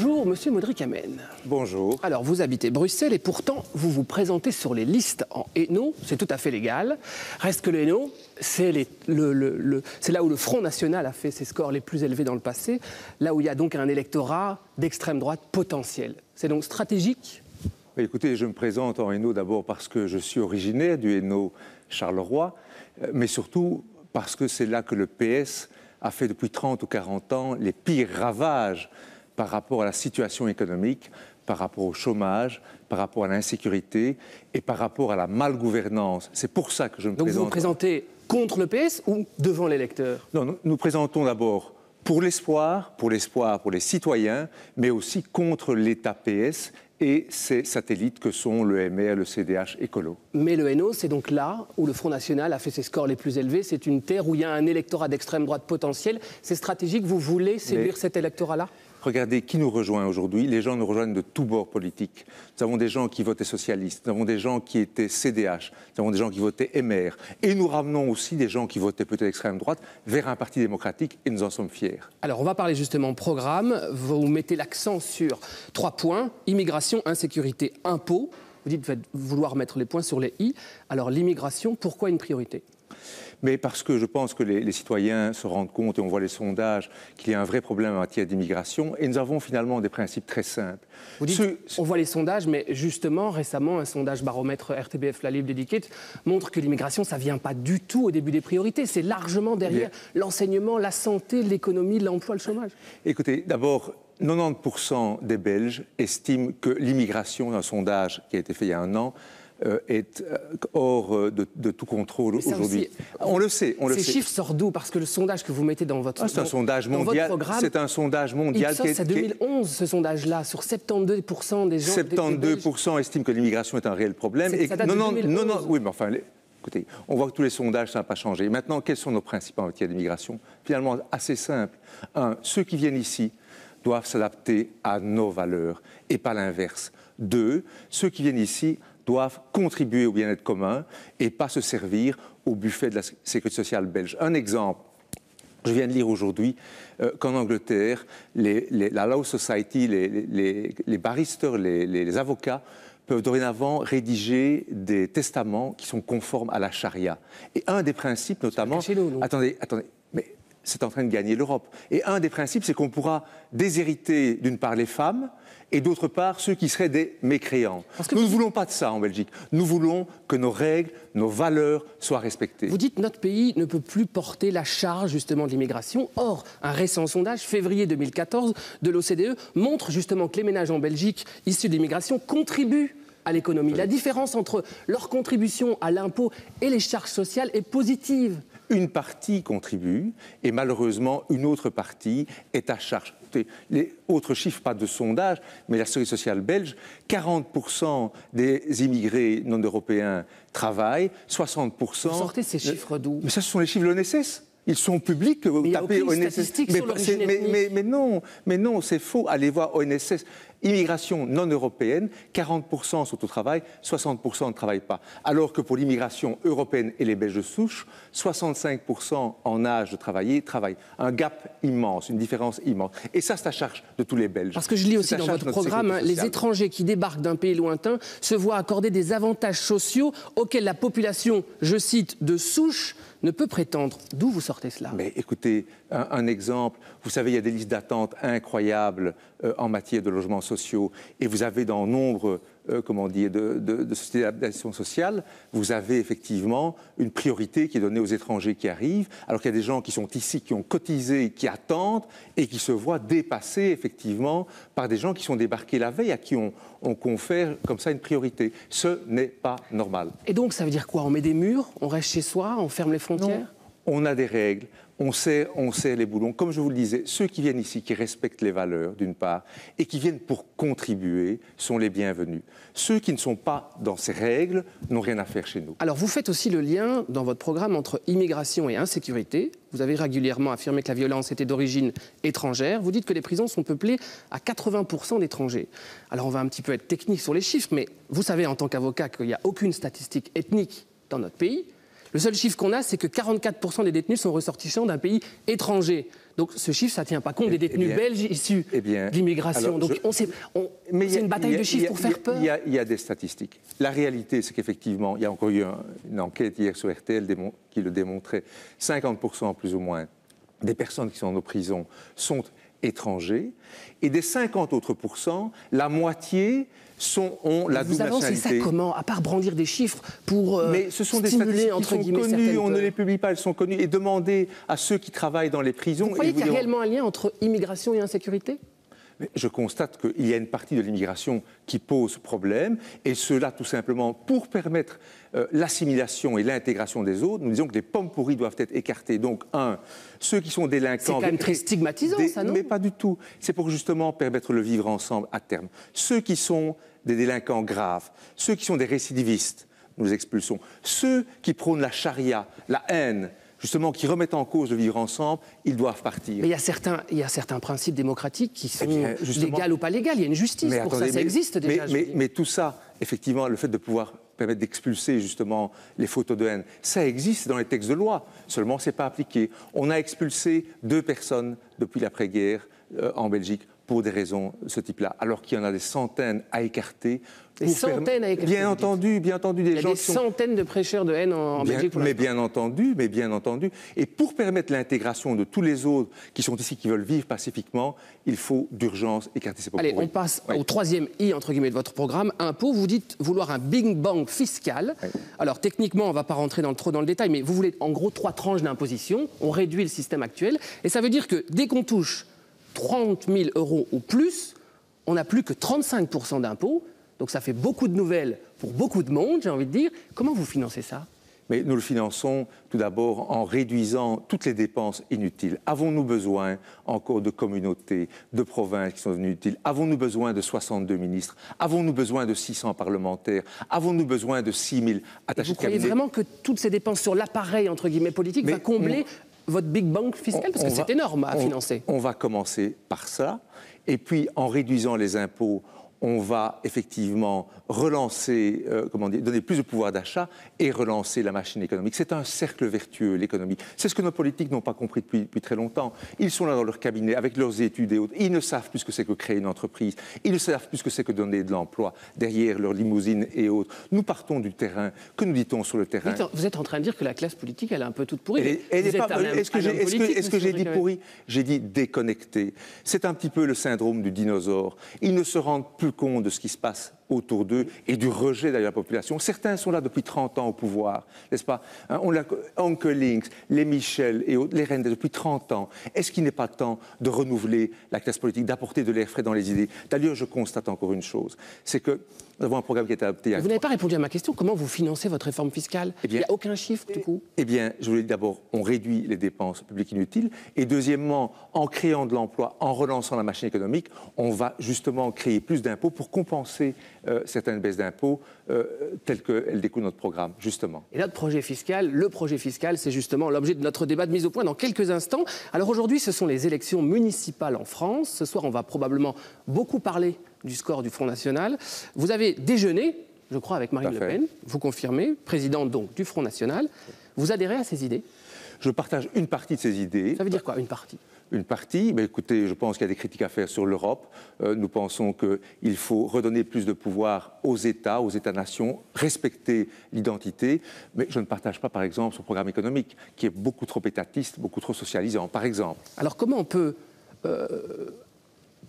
Bonjour, monsieur Modric Amen. Bonjour. Alors, vous habitez Bruxelles et pourtant, vous vous présentez sur les listes en Hainaut. C'est tout à fait légal. Reste que le Hainaut, c'est là où le Front National a fait ses scores les plus élevés dans le passé, là où il y a donc un électorat d'extrême droite potentiel. C'est donc stratégique? Écoutez, je me présente en Hainaut d'abord parce que je suis originaire du Hainaut Charleroi, mais surtout parce que c'est là que le PS a fait depuis 30 ou 40 ans les pires ravages par rapport à la situation économique, par rapport au chômage, par rapport à l'insécurité et par rapport à la malgouvernance. C'est pour ça que je me présente. Donc vous vous présentez contre le PS ou devant l'électeur? Non, nous présentons d'abord pour l'espoir pour les citoyens, mais aussi contre l'État PS et ses satellites que sont le MR, le CDH, Écolo. Mais le Hainaut, c'est donc là où le Front National a fait ses scores les plus élevés. C'est une terre où il y a un électorat d'extrême droite potentiel. C'est stratégique, vous voulez séduire cet électorat-là? Regardez qui nous rejoint aujourd'hui. Les gens nous rejoignent de tous bords politiques. Nous avons des gens qui votaient socialistes, nous avons des gens qui étaient CDH, nous avons des gens qui votaient MR. Et nous ramenons aussi des gens qui votaient peut-être extrême droite vers un parti démocratique et nous en sommes fiers. Alors on va parler justement programme. Vous mettez l'accent sur 3 points, immigration, insécurité, impôts. Vous dites vouloir mettre les points sur les i. Alors l'immigration, pourquoi une priorité ? Mais parce que je pense que les citoyens se rendent compte, et on voit les sondages, qu'il y a un vrai problème en matière d'immigration. Et nous avons finalement des principes très simples. Vous dites, on voit les sondages, mais justement, récemment, un sondage baromètre RTBF La Libre Dedicate montre que l'immigration, ça ne vient pas du tout au début des priorités. C'est largement derrière l'enseignement, la santé, l'économie, l'emploi, le chômage. Écoutez, d'abord, 90% des Belges estiment que l'immigration, un sondage qui a été fait il y a un an, est hors de tout contrôle aujourd'hui. On le sait. Ces chiffres sortent d'où? Parce que le sondage que vous mettez dans votre, c'est un sondage mondial. C'est un sondage mondial. C'est 2011, ce sondage-là, sur 72% des gens. 72% estiment que l'immigration est un réel problème. Ça date de 2011. Non, oui, mais enfin, écoutez, on voit que tous les sondages, ça n'a pas changé. Maintenant, quels sont nos principes en matière d'immigration? Finalement, assez simple. Un, ceux qui viennent ici doivent s'adapter à nos valeurs et pas l'inverse. Deux, ceux qui viennent ici doivent contribuer au bien-être commun et pas se servir au buffet de la sécurité sociale belge. Un exemple, je viens de lire aujourd'hui qu'en Angleterre, la Law Society, les barristers, les avocats peuvent dorénavant rédiger des testaments qui sont conformes à la charia. Et un des principes, notamment... Attendez, mais c'est en train de gagner l'Europe. Et un des principes, c'est qu'on pourra déshériter d'une part les femmes et d'autre part ceux qui seraient des mécréants. Nous ne voulons pas de ça en Belgique. Nous voulons que nos règles, nos valeurs soient respectées. Vous dites que notre pays ne peut plus porter la charge justement de l'immigration. Or, un récent sondage, février 2014, de l'OCDE, montre justement que les ménages en Belgique issus de l'immigration contribuent à l'économie. La différence entre leur contribution à l'impôt et les charges sociales est positive. Une partie contribue et malheureusement une autre partie est à charge. Les autres chiffres, pas de sondage, mais la sécurité sociale belge, 40% des immigrés non européens travaillent, 60%... Vous sortez ces chiffres d'où? Mais ça, ce sont les chiffres de l'ONSS. Ils sont publics, que vous tapez ONSS. Mais non, c'est faux. Allez voir ONSS. Immigration non européenne, 40% sont au travail, 60% ne travaillent pas. Alors que pour l'immigration européenne et les Belges de souche, 65% en âge de travailler travaillent. Un gap immense, une différence immense. Et ça, c'est à charge de tous les Belges. Parce que je lis aussi dans votre programme, les étrangers qui débarquent d'un pays lointain se voient accorder des avantages sociaux auxquels la population, je cite, de souche, ne peut prétendre. D'où vous sortez cela? Mais écoutez, un exemple, vous savez, il y a des listes d'attente incroyables en matière de logements sociaux et vous avez dans nombre de sociétés d'adaptation sociale, vous avez effectivement une priorité qui est donnée aux étrangers qui arrivent, alors qu'il y a des gens qui sont ici, qui ont cotisé, qui attendent et qui se voient dépassés effectivement par des gens qui sont débarqués la veille, à qui on confère comme ça une priorité. Ce n'est pas normal. Et donc ça veut dire quoi? On met des murs, on reste chez soi, on ferme les frontières? Non. On a des règles, on serre les boulons. Comme je vous le disais, ceux qui viennent ici, qui respectent les valeurs, d'une part, et qui viennent pour contribuer, sont les bienvenus. Ceux qui ne sont pas dans ces règles n'ont rien à faire chez nous. Alors, vous faites aussi le lien dans votre programme entre immigration et insécurité. Vous avez régulièrement affirmé que la violence était d'origine étrangère. Vous dites que les prisons sont peuplées à 80% d'étrangers. Alors, on va un petit peu être technique sur les chiffres, mais vous savez, en tant qu'avocat, qu'il n'y a aucune statistique ethnique dans notre pays. Le seul chiffre qu'on a, c'est que 44% des détenus sont ressortissants d'un pays étranger. Donc ce chiffre, ça ne tient pas compte des détenus belges issus d'immigration. Donc c'est une bataille de chiffres pour faire peur. Il y a des statistiques. La réalité, c'est qu'effectivement, il y a encore eu une enquête hier sur RTL qui le démontrait, 50% plus ou moins des personnes qui sont dans nos prisons sont étrangers. Et des 50 autres %, la moitié ont la double nationalité. Vous avancez ça comment? À part brandir des chiffres pour mais ce sont stimuler, des statistiques qui sont connues, on ne les publie pas, elles sont connues. Et demandez à ceux qui travaillent dans les prisons... Vous croyez qu'il y a réellement un lien entre immigration et insécurité? Mais je constate qu'il y a une partie de l'immigration qui pose problème, et cela tout simplement pour permettre l'assimilation et l'intégration des autres. Nous disons que les pommes pourries doivent être écartées. Donc, ceux qui sont délinquants... C'est quand même très stigmatisant, ça, non? Mais pas du tout. C'est pour justement permettre le vivre ensemble à terme. Ceux qui sont des délinquants graves, ceux qui sont des récidivistes, nous les expulsons. Ceux qui prônent la charia, la haine, justement, qui remettent en cause le vivre ensemble, ils doivent partir. Mais il y a certains principes démocratiques qui sont légaux ou pas légaux. Il y a une justice pour ça, ça existe déjà. Mais tout ça, effectivement, le fait de pouvoir permettre d'expulser justement les photos de haine, ça existe dans les textes de loi, seulement ce n'est pas appliqué. On a expulsé 2 personnes depuis l'après-guerre en Belgique pour des raisons de ce type-là, alors qu'il y en a des centaines à écarter. Des centaines à écarter. Bien entendu, des gens qui sont... Il y a des centaines de prêcheurs de haine en Belgique. Mais bien entendu. Et pour permettre l'intégration de tous les autres qui sont ici, qui veulent vivre pacifiquement, il faut d'urgence écarter ces populations. Allez, on passe au 3e I, entre guillemets, de votre programme, impôt. Vous dites vouloir un Big Bang fiscal. Oui. Alors, techniquement, on ne va pas rentrer trop dans le détail, mais vous voulez en gros 3 tranches d'imposition. On réduit le système actuel. Et ça veut dire que dès qu'on touche 30 000 € ou plus, on n'a plus que 35% d'impôts. Donc ça fait beaucoup de nouvelles pour beaucoup de monde, j'ai envie de dire. Comment vous financez ça? Mais nous le finançons tout d'abord en réduisant toutes les dépenses inutiles. Avons-nous besoin encore de communautés, de provinces qui sont inutiles? Avons-nous besoin de 62 ministres? Avons-nous besoin de 600 parlementaires? Avons-nous besoin de 6 000 attachés de cabinet? Vous croyez vraiment que toutes ces dépenses sur l'appareil, entre guillemets, politique, va combler votre Big Bang fiscal? Parce que c'est énorme à financer. On va commencer par ça. Et puis, en réduisant les impôts, on va effectivement relancer, donner plus de pouvoir d'achat et relancer la machine économique. C'est un cercle vertueux, l'économie. C'est ce que nos politiques n'ont pas compris depuis très longtemps. Ils sont là dans leur cabinet, avec leurs études et autres. Ils ne savent plus ce que c'est que créer une entreprise. Ils ne savent plus ce que c'est que donner de l'emploi derrière leurs limousines et autres. Nous partons du terrain. Que nous dit-on sur le terrain? Vous êtes en train de dire que la classe politique, elle est un peu toute pourrie. Est-ce que j'ai dit pourrie? J'ai dit déconnectée. C'est un petit peu le syndrome du dinosaure. Ils ne se rendent plus compte de ce qui se passe autour d'eux et du rejet de la population. Certains sont là depuis 30 ans au pouvoir, n'est-ce pas? On l'a Anke Links, les Michel et autres, les Reines depuis 30 ans. Est-ce qu'il n'est pas temps de renouveler la classe politique, d'apporter de l'air frais dans les idées? D'ailleurs, je constate encore une chose, c'est que nous avons un programme qui est adapté à... Vous n'avez pas répondu à ma question. Comment vous financez votre réforme fiscale? Il n'y a aucun chiffre, du coup. Eh bien, je voulais d'abord, on réduit les dépenses publiques inutiles. Et deuxièmement, en créant de l'emploi, en relançant la machine économique, on va justement créer plus d'impôts pour compenser certaines baisses d'impôts telles qu'elles découlent de notre programme, justement. Et le projet fiscal, c'est justement l'objet de notre débat de mise au point dans quelques instants. Alors aujourd'hui, ce sont les élections municipales en France. Ce soir, on va probablement beaucoup parler du score du Front National. Vous avez déjeuné, je crois, avec Marine Le Pen, vous confirmez, présidente donc du Front National. Vous adhérez à ces idées? Je partage une partie de ces idées. Ça veut dire quoi, une partie? Une partie, mais écoutez, je pense qu'il y a des critiques à faire sur l'Europe. Nous pensons qu'il faut redonner plus de pouvoir aux États-nations, respecter l'identité. Mais je ne partage pas, par exemple, son programme économique, qui est beaucoup trop étatiste, beaucoup trop socialisant, par exemple. Alors comment on peut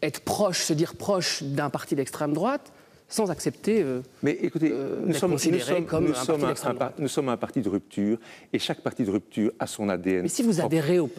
être proche, se dire proche d'un parti d'extrême droite, sans accepter mais écoutez, nous sommes un parti de rupture, et chaque parti de rupture a son ADN. Mais si vous adhérez aux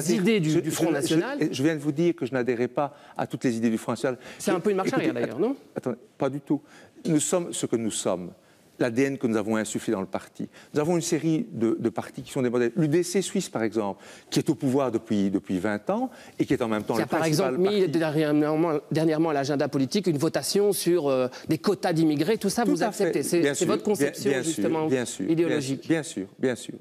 idées du Front National... Je viens de vous dire que je n'adhérais pas à toutes les idées du Front National. C'est un peu une marche arrière, d'ailleurs, non? Attendez, pas du tout. Nous sommes ce que nous sommes. L'ADN que nous avons insufflé dans le parti. Nous avons une série de partis qui sont des modèles. L'UDC suisse, par exemple, qui est au pouvoir depuis 20 ans et qui est en même temps le principal parti. Qui a, par exemple, mis dernièrement à l'agenda politique une votation sur des quotas d'immigrés. Tout ça, vous acceptez? C'est votre conception, justement, idéologique. Bien sûr.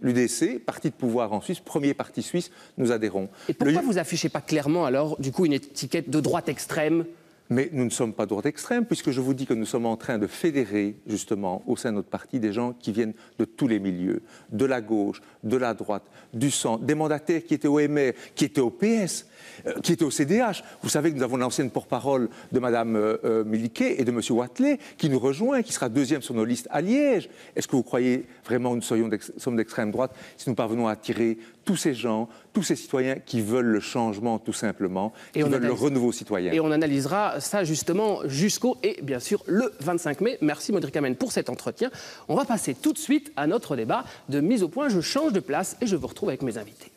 L'UDC, parti de pouvoir en Suisse, premier parti suisse, nous adhérons. Et pourquoi vous n'affichez pas clairement, alors, du coup, une étiquette de droite extrême Mais nous ne sommes pas droite extrême, puisque je vous dis que nous sommes en train de fédérer, justement, au sein de notre parti, des gens qui viennent de tous les milieux, de la gauche, de la droite, du centre, des mandataires qui étaient au MR, qui étaient au PS, qui étaient au CDH. Vous savez que nous avons l'ancienne porte-parole de Mme Miliquet et de M. Wathelet, qui nous rejoint, qui sera deuxième sur nos listes à Liège. Est-ce que vous croyez vraiment que nous sommes d'extrême droite si nous parvenons à attirer tous ces gens, tous ces citoyens qui veulent le changement, tout simplement, qui veulent le renouveau citoyen? Et on analysera ça justement jusqu'au, et bien sûr, le 25 mai. Merci Modric Amen pour cet entretien. On va passer tout de suite à notre débat de mise au point. Je change de place et je vous retrouve avec mes invités.